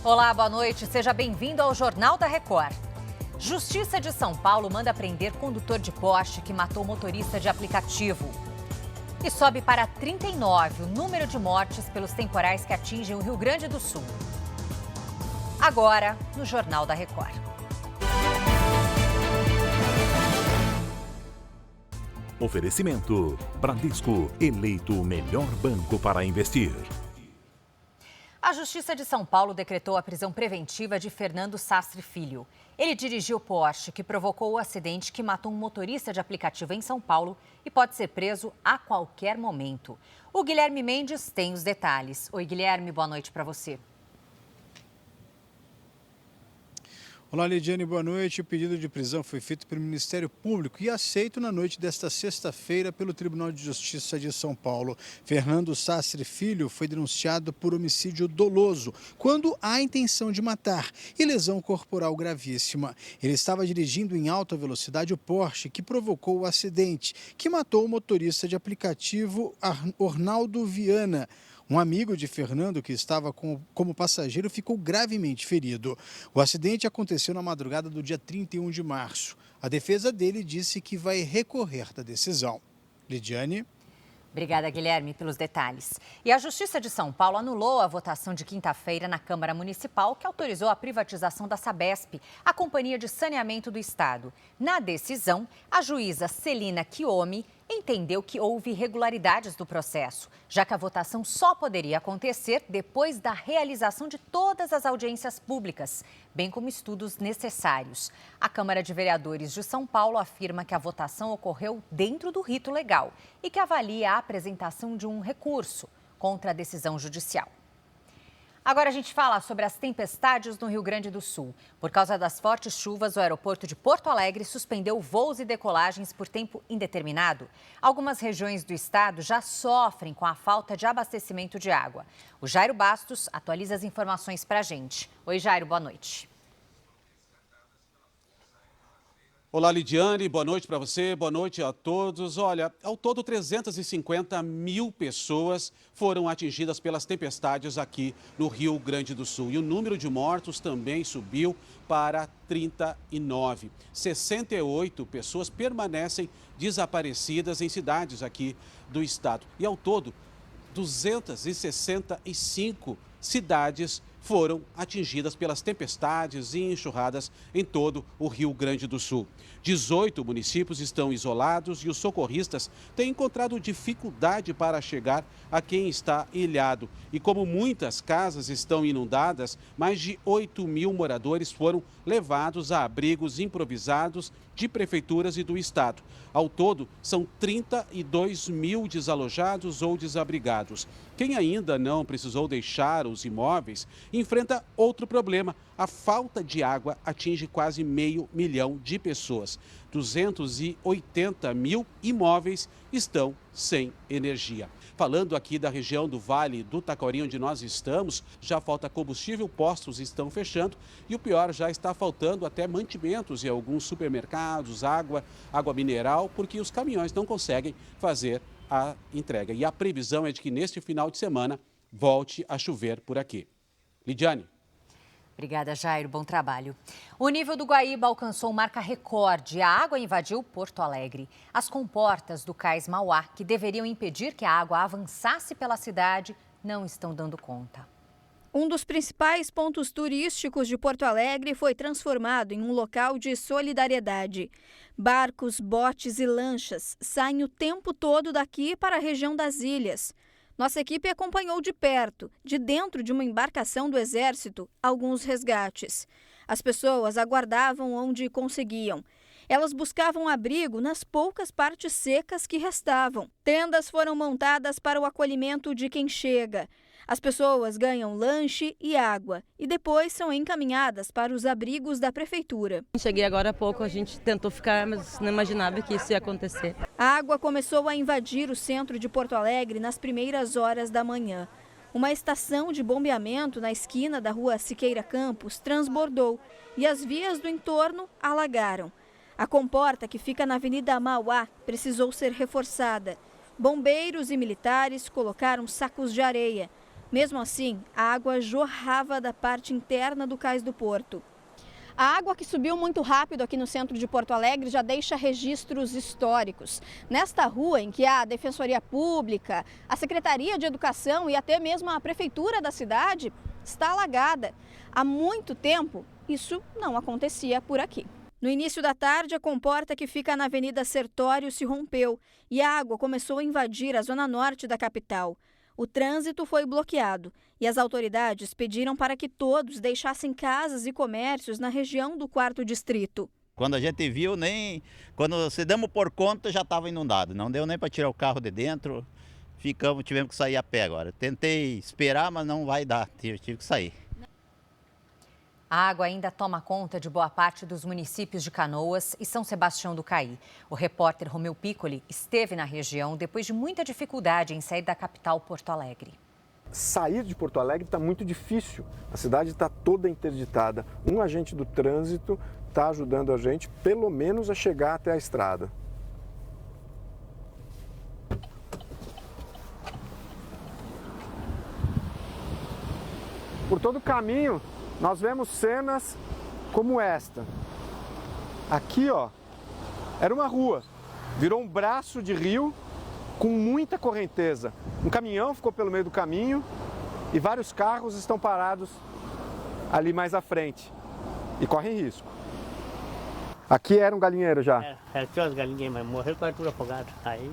Olá, boa noite. Seja bem-vindo ao Jornal da Record. Justiça de São Paulo manda prender condutor de Porsche que matou motorista de aplicativo. E sobe para 39 o número de mortes pelos temporais que atingem o Rio Grande do Sul. Agora, no Jornal da Record. Oferecimento: Bradesco, eleito o melhor banco para investir. A Justiça de São Paulo decretou a prisão preventiva de Fernando Sastre Filho. Ele dirigiu o Porsche que provocou o acidente que matou um motorista de aplicativo em São Paulo e pode ser preso a qualquer momento. O Guilherme Mendes tem os detalhes. Oi, Guilherme, boa noite para você. Olá, Lidiane, boa noite. O pedido de prisão foi feito pelo Ministério Público e aceito na noite desta sexta-feira pelo Tribunal de Justiça de São Paulo. Fernando Sastre Filho foi denunciado por homicídio doloso, quando há intenção de matar, e lesão corporal gravíssima. Ele estava dirigindo em alta velocidade o Porsche que provocou o acidente, que matou o motorista de aplicativo Ornaldo Viana. Um amigo de Fernando, que estava como passageiro, ficou gravemente ferido. O acidente aconteceu na madrugada do dia 31 de março. A defesa dele disse que vai recorrer da decisão. Lidiane? Obrigada, Guilherme, pelos detalhes. E a Justiça de São Paulo anulou a votação de quinta-feira na Câmara Municipal que autorizou a privatização da Sabesp, a Companhia de Saneamento do Estado. Na decisão, a juíza Celina Chiomi entendeu que houve irregularidades do processo, já que a votação só poderia acontecer depois da realização de todas as audiências públicas, bem como estudos necessários. A Câmara de Vereadores de São Paulo afirma que a votação ocorreu dentro do rito legal e que avalia a apresentação de um recurso contra a decisão judicial. Agora a gente fala sobre as tempestades no Rio Grande do Sul. Por causa das fortes chuvas, o aeroporto de Porto Alegre suspendeu voos e decolagens por tempo indeterminado. Algumas regiões do estado já sofrem com a falta de abastecimento de água. O Jairo Bastos atualiza as informações para a gente. Oi, Jairo, boa noite. Olá, Lidiane, boa noite para você, boa noite a todos. Olha, ao todo 350 mil pessoas foram atingidas pelas tempestades aqui no Rio Grande do Sul. E o número de mortos também subiu para 39. 68 pessoas permanecem desaparecidas em cidades aqui do estado. E ao todo, 265 cidades foram atingidas pelas tempestades e enxurradas em todo o Rio Grande do Sul. 18 municípios estão isolados e os socorristas têm encontrado dificuldade para chegar a quem está ilhado. E como muitas casas estão inundadas, mais de 8 mil moradores foram levados a abrigos improvisados de prefeituras e do estado. Ao todo, são 32 mil desalojados ou desabrigados. Quem ainda não precisou deixar os imóveis enfrenta outro problema. A falta de água atinge quase 500 mil de pessoas. 280 mil imóveis estão sem energia. Falando aqui da região do Vale do Taquari, onde nós estamos, já falta combustível, postos estão fechando e o pior, já está faltando até mantimentos em alguns supermercados, água mineral, porque os caminhões não conseguem fazer a entrega. E a previsão é de que neste final de semana volte a chover por aqui. Lidiane. Obrigada, Jairo. Bom trabalho. O nível do Guaíba alcançou marca recorde. A água invadiu Porto Alegre. As comportas do cais Mauá, que deveriam impedir que a água avançasse pela cidade, não estão dando conta. Um dos principais pontos turísticos de Porto Alegre foi transformado em um local de solidariedade. Barcos, botes e lanchas saem o tempo todo daqui para a região das ilhas. Nossa equipe acompanhou de perto, de dentro de uma embarcação do Exército, alguns resgates. As pessoas aguardavam onde conseguiam. Elas buscavam abrigo nas poucas partes secas que restavam. Tendas foram montadas para o acolhimento de quem chega. As pessoas ganham lanche e água e depois são encaminhadas para os abrigos da prefeitura. Cheguei agora há pouco, a gente tentou ficar, mas não imaginava que isso ia acontecer. A água começou a invadir o centro de Porto Alegre nas primeiras horas da manhã. Uma estação de bombeamento na esquina da rua Siqueira Campos transbordou e as vias do entorno alagaram. A comporta que fica na Avenida Mauá precisou ser reforçada. Bombeiros e militares colocaram sacos de areia. Mesmo assim, a água jorrava da parte interna do cais do porto. A água que subiu muito rápido aqui no centro de Porto Alegre já deixa registros históricos. Nesta rua em que a Defensoria Pública, a Secretaria de Educação e até mesmo a Prefeitura da cidade está alagada. Há muito tempo, isso não acontecia por aqui. No início da tarde, a comporta que fica na Avenida Sertório se rompeu e a água começou a invadir a zona norte da capital. O trânsito foi bloqueado e as autoridades pediram para que todos deixassem casas e comércios na região do 4º distrito. Quando a gente viu, quando se demos por conta, já estava inundado. Não deu nem para tirar o carro de dentro, tivemos que sair a pé agora. Tentei esperar, mas não vai dar, tive que sair. A água ainda toma conta de boa parte dos municípios de Canoas e São Sebastião do Caí. O repórter Romeu Piccoli esteve na região depois de muita dificuldade em sair da capital Porto Alegre. Sair de Porto Alegre está muito difícil. A cidade está toda interditada. Um agente do trânsito está ajudando a gente, pelo menos, a chegar até a estrada. Por todo o caminho, nós vemos cenas como esta. Aqui, ó, era uma rua, virou um braço de rio com muita correnteza. Um caminhão ficou pelo meio do caminho e vários carros estão parados ali mais à frente e correm risco. Aqui era um galinheiro já? Tinha umas galinhas, mas morreram quase tudo afogado. Aí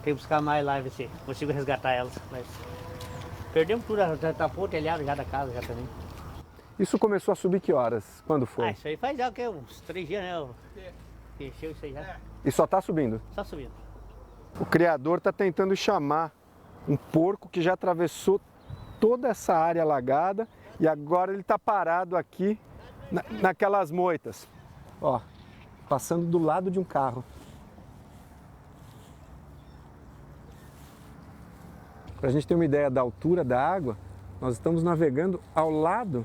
tem que buscar mais lá, ver se consigo resgatar elas. Mas perdemos tudo, já tapou o telhado já da casa já também. Isso começou a subir que horas? Quando foi? Isso aí faz já uns 3 dias, né? Encheu isso aí já. E só está subindo? Só subindo. O criador está tentando chamar um porco que já atravessou toda essa área alagada e agora ele está parado aqui naquelas moitas. Ó, passando do lado de um carro. Para a gente ter uma ideia da altura da água, nós estamos navegando ao lado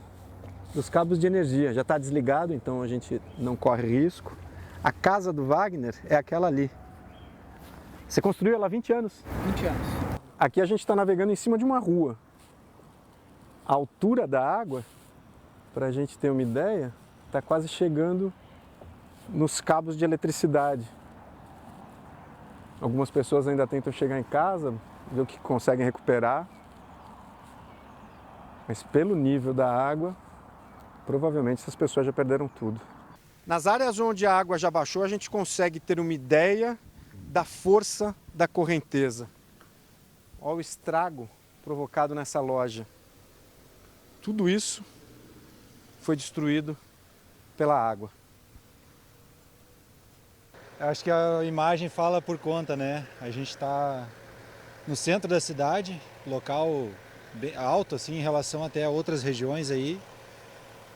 dos cabos de energia. Já está desligado, então a gente não corre risco. A casa do Wagner é aquela ali. Você construiu ela há 20 anos? 20 anos. Aqui a gente está navegando em cima de uma rua. A altura da água, para a gente ter uma ideia, está quase chegando nos cabos de eletricidade. Algumas pessoas ainda tentam chegar em casa, ver o que conseguem recuperar. Mas pelo nível da água, provavelmente essas pessoas já perderam tudo. Nas áreas onde a água já baixou, a gente consegue ter uma ideia da força da correnteza. Olha o estrago provocado nessa loja. Tudo isso foi destruído pela água. Acho que a imagem fala por conta, né? A gente está no centro da cidade, local bem alto assim, em relação até a outras regiões aí.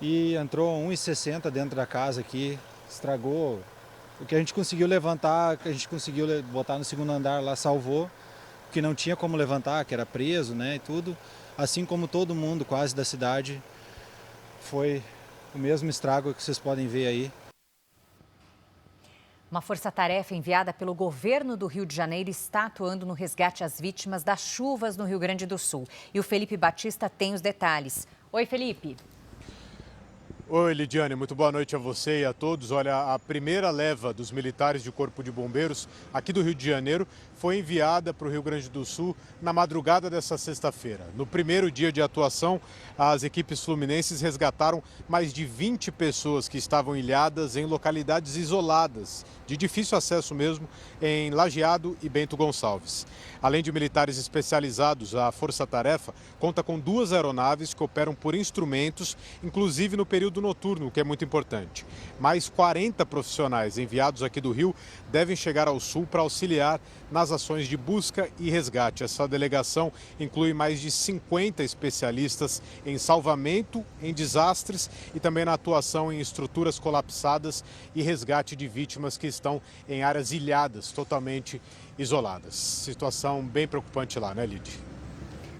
E entrou 1,60 dentro da casa aqui, estragou. O que a gente conseguiu levantar, que a gente conseguiu botar no segundo andar lá, salvou. O que não tinha como levantar, que era preso, né, e tudo. Assim como todo mundo quase da cidade, foi o mesmo estrago que vocês podem ver aí. Uma força-tarefa enviada pelo governo do Rio de Janeiro está atuando no resgate às vítimas das chuvas no Rio Grande do Sul. E o Felipe Batista tem os detalhes. Oi, Felipe. Oi, Lidiane, muito boa noite a você e a todos. Olha, a primeira leva dos militares de Corpo de Bombeiros aqui do Rio de Janeiro foi enviada para o Rio Grande do Sul na madrugada dessa sexta-feira. No primeiro dia de atuação, as equipes fluminenses resgataram mais de 20 pessoas que estavam ilhadas em localidades isoladas, de difícil acesso mesmo, em Lajeado e Bento Gonçalves. Além de militares especializados, a Força Tarefa conta com 2 aeronaves que operam por instrumentos, inclusive no período noturno, o que é muito importante. Mais 40 profissionais enviados aqui do Rio devem chegar ao Sul para auxiliar nas ações de busca e resgate. Essa delegação inclui mais de 50 especialistas em salvamento, em desastres e também na atuação em estruturas colapsadas e resgate de vítimas que estão em áreas ilhadas, totalmente isoladas. Situação bem preocupante lá, né, Lid?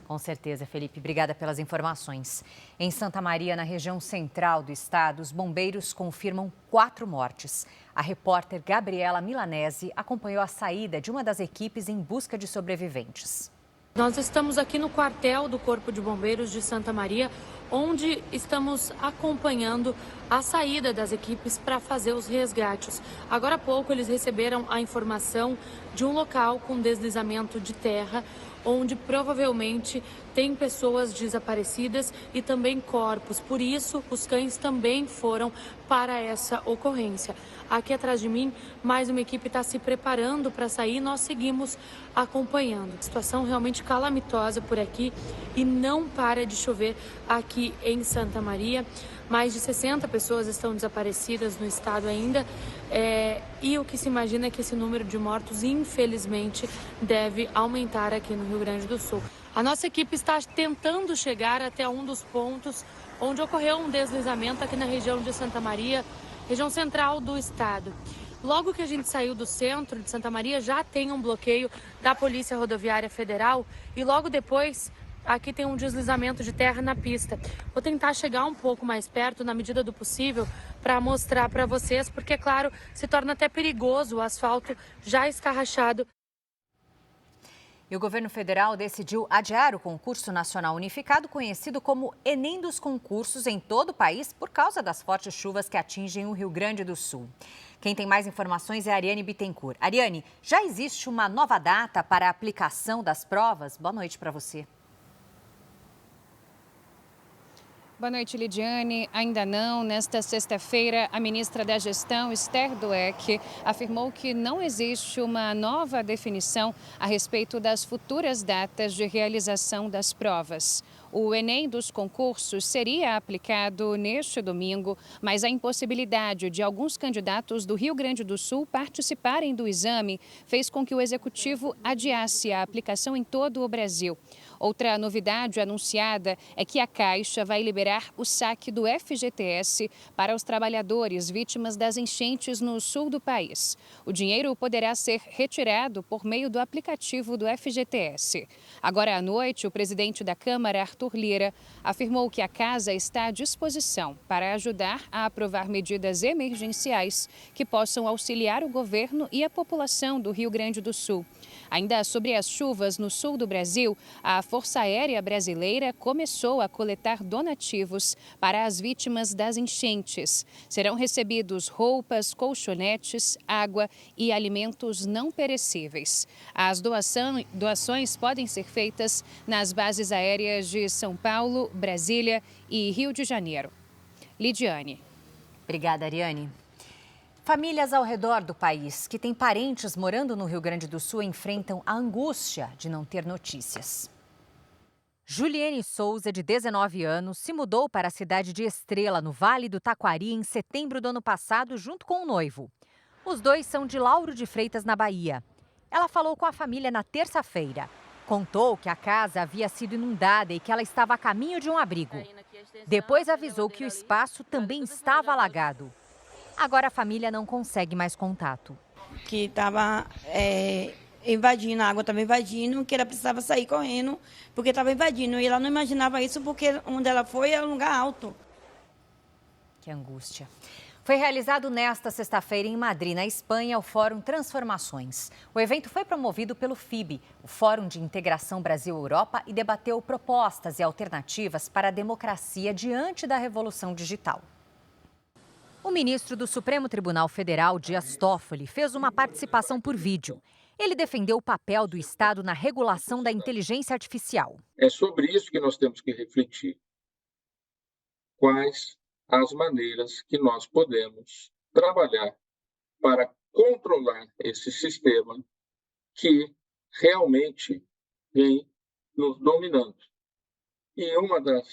Com certeza, Felipe. Obrigada pelas informações. Em Santa Maria, na região central do estado, os bombeiros confirmam 4 mortes. A repórter Gabriela Milanese acompanhou a saída de uma das equipes em busca de sobreviventes. Nós estamos aqui no quartel do Corpo de Bombeiros de Santa Maria, onde estamos acompanhando a saída das equipes para fazer os resgates. Agora há pouco eles receberam a informação de um local com deslizamento de terra, onde provavelmente tem pessoas desaparecidas e também corpos. Por isso, os cães também foram para essa ocorrência. Aqui atrás de mim, mais uma equipe está se preparando para sair, nós seguimos acompanhando. Situação realmente calamitosa por aqui e não para de chover aqui em Santa Maria. Mais de 60 pessoas estão desaparecidas no estado ainda e o que se imagina é que esse número de mortos, infelizmente, deve aumentar aqui no Rio Grande do Sul. A nossa equipe está tentando chegar até um dos pontos onde ocorreu um deslizamento aqui na região de Santa Maria, região central do estado. Logo que a gente saiu do centro de Santa Maria, já tem um bloqueio da Polícia Rodoviária Federal e logo depois aqui tem um deslizamento de terra na pista. Vou tentar chegar um pouco mais perto, na medida do possível, para mostrar para vocês, porque, é claro, se torna até perigoso o asfalto já escarrachado. E o governo federal decidiu adiar o concurso nacional unificado, conhecido como Enem dos concursos, em todo o país, por causa das fortes chuvas que atingem o Rio Grande do Sul. Quem tem mais informações é a Ariane Bittencourt. Ariane, já existe uma nova data para a aplicação das provas? Boa noite para você. Boa noite, Lidiane. Ainda não. Nesta sexta-feira, a ministra da Gestão, Esther Dweck, afirmou que não existe uma nova definição a respeito das futuras datas de realização das provas. O Enem dos concursos seria aplicado neste domingo, mas a impossibilidade de alguns candidatos do Rio Grande do Sul participarem do exame fez com que o executivo adiasse a aplicação em todo o Brasil. Outra novidade anunciada é que a Caixa vai liberar o saque do FGTS para os trabalhadores vítimas das enchentes no sul do país. O dinheiro poderá ser retirado por meio do aplicativo do FGTS. Agora à noite, o presidente da Câmara, Arthur Lira, afirmou que a casa está à disposição para ajudar a aprovar medidas emergenciais que possam auxiliar o governo e a população do Rio Grande do Sul. Ainda sobre as chuvas no sul do Brasil, a Força Aérea Brasileira começou a coletar donativos para as vítimas das enchentes. Serão recebidos roupas, colchonetes, água e alimentos não perecíveis. As doações podem ser feitas nas bases aéreas de São Paulo, Brasília e Rio de Janeiro. Lidiane. Obrigada, Ariane. Famílias ao redor do país que têm parentes morando no Rio Grande do Sul enfrentam a angústia de não ter notícias. Juliene Souza, de 19 anos, se mudou para a cidade de Estrela, no Vale do Taquari, em setembro do ano passado, junto com o noivo. Os dois são de Lauro de Freitas, na Bahia. Ela falou com a família na terça-feira. Contou que a casa havia sido inundada e que ela estava a caminho de um abrigo. Depois avisou que o espaço também estava alagado. Agora a família não consegue mais contato. Que estava invadindo, a água estava invadindo, que ela precisava sair correndo, porque estava invadindo. E ela não imaginava isso, porque onde ela foi era um lugar alto. Que angústia. Foi realizado nesta sexta-feira em Madrid, na Espanha, o Fórum Transformações. O evento foi promovido pelo FIB, o Fórum de Integração Brasil-Europa, e debateu propostas e alternativas para a democracia diante da revolução digital. O ministro do Supremo Tribunal Federal, Dias Toffoli, fez uma participação por vídeo. Ele defendeu o papel do Estado na regulação da inteligência artificial. É sobre isso que nós temos que refletir. Quais as maneiras que nós podemos trabalhar para controlar esse sistema que realmente vem nos dominando. E uma das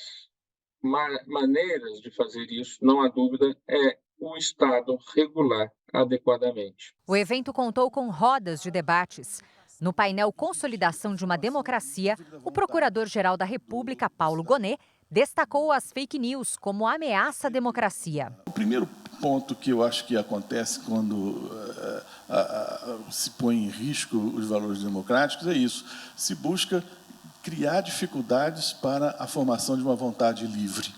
maneiras de fazer isso, não há dúvida, é o Estado regular adequadamente. O evento contou com rodas de debates. No painel Consolidação de uma Democracia, o Procurador-Geral da República, Paulo Gonet, destacou as fake news como ameaça à democracia. O primeiro ponto que eu acho que acontece quando se põe em risco os valores democráticos é isso. Se busca criar dificuldades para a formação de uma vontade livre.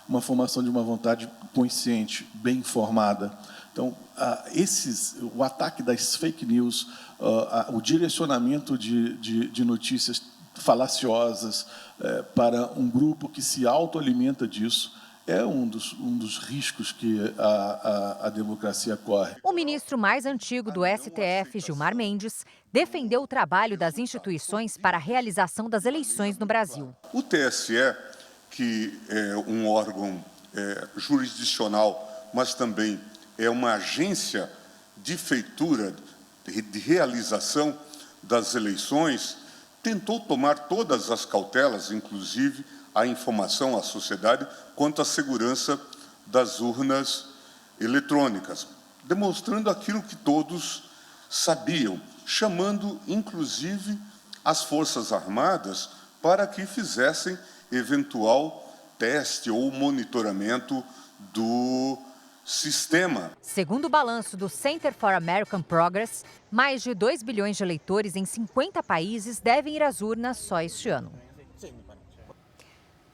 uma formação de uma vontade consciente, bem informada. Então, o ataque das fake news, o direcionamento de notícias falaciosas para um grupo que se autoalimenta disso, é um dos riscos que a democracia corre. O ministro mais antigo do STF, Gilmar Mendes, defendeu o trabalho das instituições para a realização das eleições no Brasil. O TSE, que é um órgão jurisdicional, mas também é uma agência de feitura, de realização das eleições, tentou tomar todas as cautelas, inclusive a informação à sociedade quanto à segurança das urnas eletrônicas, demonstrando aquilo que todos sabiam, chamando, inclusive, as Forças Armadas para que fizessem eventual teste ou monitoramento do sistema. Segundo o balanço do Center for American Progress, mais de 2 bilhões de eleitores em 50 países devem ir às urnas só este ano.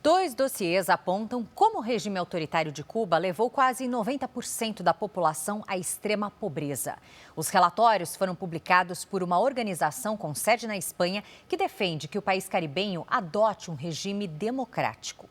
2 dossiês apontam como o regime autoritário de Cuba levou quase 90% da população à extrema pobreza. Os relatórios foram publicados por uma organização com sede na Espanha que defende que o país caribenho adote um regime democrático.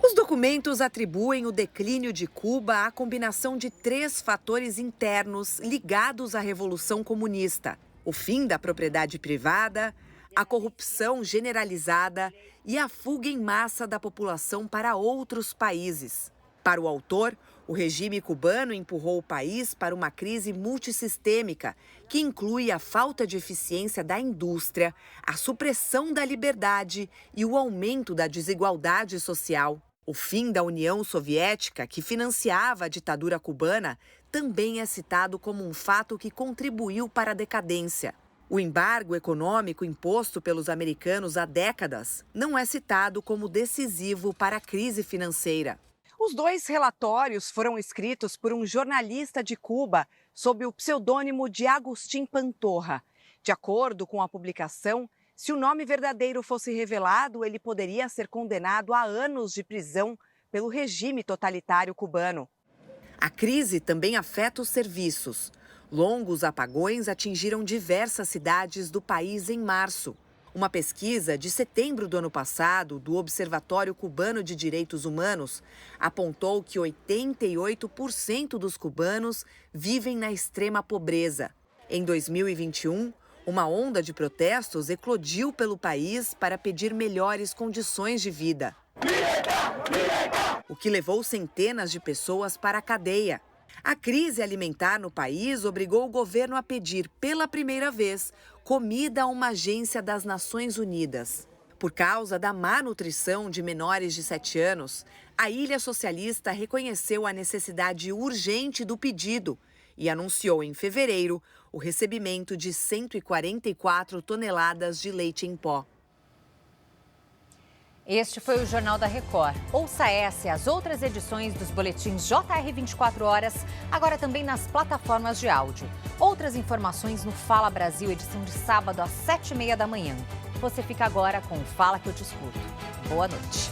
Os documentos atribuem o declínio de Cuba à combinação de 3 fatores internos ligados à Revolução Comunista: o fim da propriedade privada, a corrupção generalizada e a fuga em massa da população para outros países. Para o autor, o regime cubano empurrou o país para uma crise multissistêmica, que inclui a falta de eficiência da indústria, a supressão da liberdade e o aumento da desigualdade social. O fim da União Soviética, que financiava a ditadura cubana, também é citado como um fato que contribuiu para a decadência. O embargo econômico imposto pelos americanos há décadas não é citado como decisivo para a crise financeira. Os 2 relatórios foram escritos por um jornalista de Cuba sob o pseudônimo de Agustín Pantorra. De acordo com a publicação, se o nome verdadeiro fosse revelado, ele poderia ser condenado a anos de prisão pelo regime totalitário cubano. A crise também afeta os serviços. Longos apagões atingiram diversas cidades do país em março. Uma pesquisa de setembro do ano passado do Observatório Cubano de Direitos Humanos apontou que 88% dos cubanos vivem na extrema pobreza. Em 2021, uma onda de protestos eclodiu pelo país para pedir melhores condições de vida, o que levou centenas de pessoas para a cadeia. A crise alimentar no país obrigou o governo a pedir, pela primeira vez, comida a uma agência das Nações Unidas. Por causa da má nutrição de menores de 7 anos, a Ilha Socialista reconheceu a necessidade urgente do pedido e anunciou em fevereiro o recebimento de 144 toneladas de leite em pó. Este foi o Jornal da Record. Ouça essa e as outras edições dos boletins JR 24 horas, agora também nas plataformas de áudio. Outras informações no Fala Brasil, edição de sábado às 7h30 da manhã. Você fica agora com o Fala que eu te escuto. Boa noite.